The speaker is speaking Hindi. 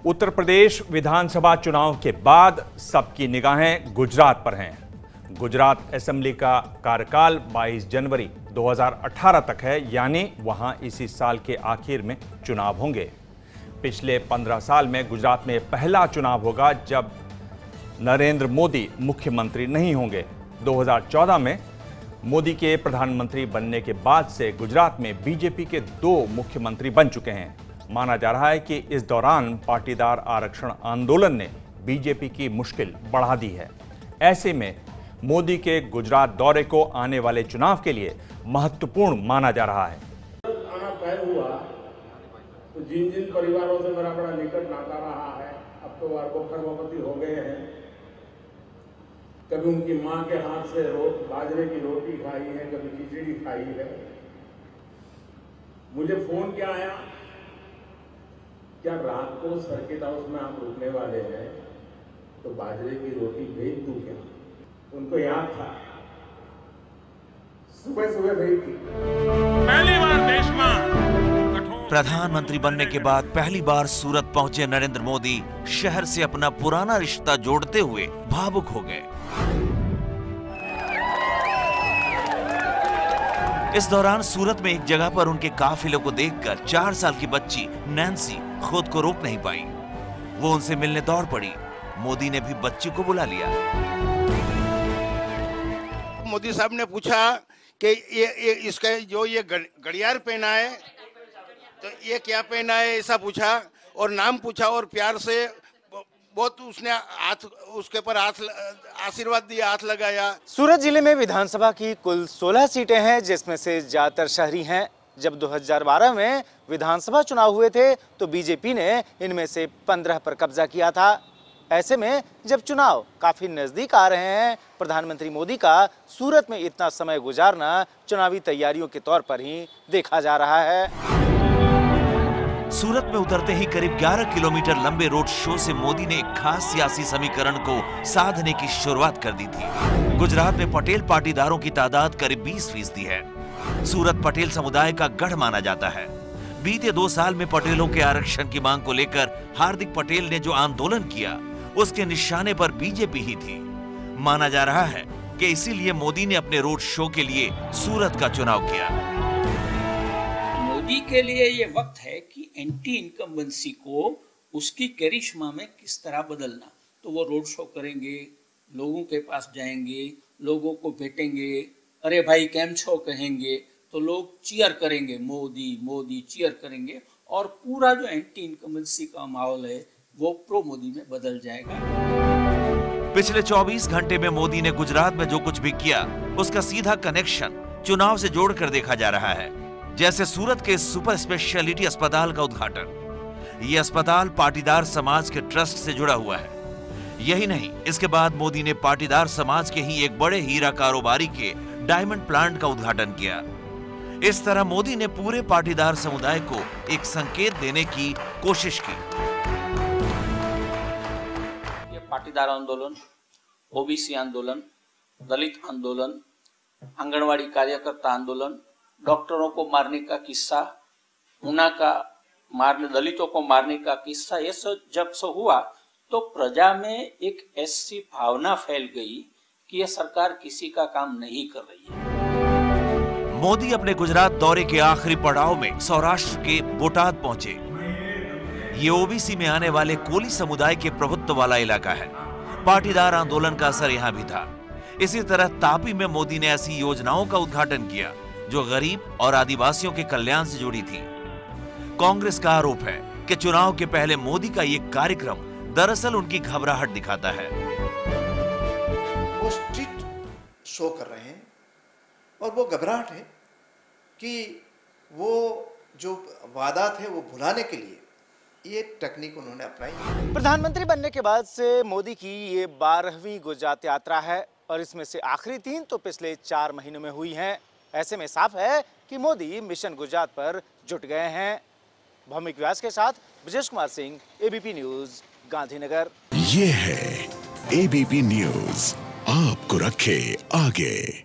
उत्तर प्रदेश विधानसभा चुनाव के बाद सबकी निगाहें गुजरात पर हैं। गुजरात असेंबली का कार्यकाल 22 जनवरी 2018 तक है, यानी वहां इसी साल के आखिर में चुनाव होंगे। पिछले 15 साल में गुजरात में पहला चुनाव होगा जब नरेंद्र मोदी मुख्यमंत्री नहीं होंगे। 2014 में मोदी के प्रधानमंत्री बनने के बाद से गुजरात में बीजेपी के 2 मुख्यमंत्री बन चुके हैं। माना जा रहा है कि इस दौरान पाटीदार आरक्षण आंदोलन ने बीजेपी की मुश्किल बढ़ा दी है। ऐसे में मोदी के गुजरात दौरे को आने वाले चुनाव के लिए महत्वपूर्ण माना जा रहा है। आना तय हुआ तो जिन जिन परिवारों से मेरा बड़ा निकट नाता रहा है, अब तो वो खर्वपति हो गए हैं। कभी उनकी मां के हाथ से बाजरे की रोटी खाई है, कभी खिचड़ी खाई है। मुझे फोन क्या आया, क्या रात को सर्किट हाउस में आप रुकने वाले हैं तो बाजरे की रोटी भेज दूं क्या? उनको याद था, सुबह सुबह भेज दी। पहली बार देश में प्रधानमंत्री बनने के बाद पहली बार सूरत पहुंचे नरेंद्र मोदी शहर से अपना पुराना रिश्ता जोड़ते हुए भावुक हो गए। इस दौरान सूरत में एक जगह पर उनके काफिले को देखकर 4 साल की बच्ची नैन्सी खुद को रोक नहीं पाई। वो उनसे मिलने दौड़ पड़ी। मोदी ने भी बच्ची को बुला लिया। मोदी साहब ने पूछा कि ये इसका जो ये घड़ियाल पहना है तो ये क्या पहना है, ऐसा पूछा और नाम पूछा और प्यार से बहुत उसने हाथ उसके पर हाथ आशीर्वाद दिया, हाथ लगाया। सूरत जिले में विधानसभा की कुल 16 सीटें हैं, जिसमें से ज्यादातर शहरी हैं। जब 2012 में विधानसभा चुनाव हुए थे तो बीजेपी ने इनमें से 15 पर कब्जा किया था। ऐसे में जब चुनाव काफी नजदीक आ रहे हैं, प्रधानमंत्री मोदी का सूरत में इतना समय गुजारना चुनावी तैयारियों के तौर पर ही देखा जा रहा है। सूरत में उतरते ही करीब 11 किलोमीटर लंबे रोड शो से मोदी ने एक खास सियासी समीकरण को साधने की शुरुआत कर दी थी। गुजरात में पटेल पाटीदारों की तादाद करीब 20% है। सूरत पटेल समुदाय का गढ़ माना जाता है। बीते 2 साल में पटेलों के आरक्षण की मांग को लेकर हार्दिक पटेल ने जो आंदोलन किया, उसके निशाने पर बीजेपी ही थी। माना जा रहा है कि इसीलिए मोदी ने अपने रोड शो के लिए सूरत का चुनाव किया। मोदी के लिए ये वक्त है कि एंटी इनकम्बेंसी को उसकी करिश्मा में किस तरह बदलना। तो वो रोड शो करेंगे, लोगों के पास जाएंगे, लोगों को भेटेंगे, अरे भाई कैम छो कहेंगे तो लोग चीयर करेंगे, मोदी मोदी चीयर करेंगे और पूरा जो एंटी इनकम्बेंसी का माहौल है वो प्रो मोदी में बदल जाएगा। पिछले 24 घंटे में मोदी ने गुजरात में जो कुछ भी किया, उसका सीधा कनेक्शन चुनाव से जोड़कर देखा जा रहा है। जैसे सूरत के सुपर स्पेशलिटी अस्पताल का उद्घाटन। यह अस्पताल पाटीदार समाज के ट्रस्ट से जुड़ा हुआ है। यही नहीं, इसके बाद मोदी ने पाटीदार समाज के ही एक बड़े हीरा कारोबारी के डायमंड प्लांट का उद्घाटन किया। इस तरह मोदी ने पूरे पाटीदार समुदाय को एक संकेत देने की कोशिश की। ये पाटीदार आंदोलन, ओबीसी आंदोलन, दलित आंदोलन, आंगनवाड़ी कार्यकर्ता आंदोलन, डॉक्टरों को मारने का किस्सा, ऊना का मारने, दलितों को मारने का किस्सा, ये सब जब से हुआ तो प्रजा में एक ऐसी भावना फैल गई कि ये सरकार किसी का काम नहीं कर रही है। मोदी अपने गुजरात दौरे के आखिरी पड़ाव में सौराष्ट्र के बोटाद पहुंचे। ये ओबीसी में आने वाले कोली समुदाय के प्रभुत्व वाला इलाका है। पाटीदार आंदोलन का असर यहां भी था। इसी तरह तापी में मोदी ने ऐसी योजनाओं का उद्घाटन किया जो गरीब और आदिवासियों के कल्याण से जुड़ी थी। कांग्रेस का आरोप है कि चुनाव के पहले मोदी का ये कार्यक्रम दरअसल उनकी घबराहट दिखाता है। वो स्ट्रीट शो कर रहे हैं और वो घबराहट है कि वो जो वादा थे वो भुलाने के लिए ये टेक्निक उन्होंने अपनाई। प्रधानमंत्री बनने के बाद से मोदी की ये 12वीं गुजरात यात्रा है और इसमें से आखिरी 3 तो पिछले 4 महीनों में हुई हैं। ऐसे में साफ है कि मोदी मिशन गुजरात पर जुट गए हैं। भौमिक व्यास के साथ ब्रजेश कुमार सिंह, एबीपी न्यूज, गांधीनगर। ये है एबीपी न्यूज, आपको रखे आगे।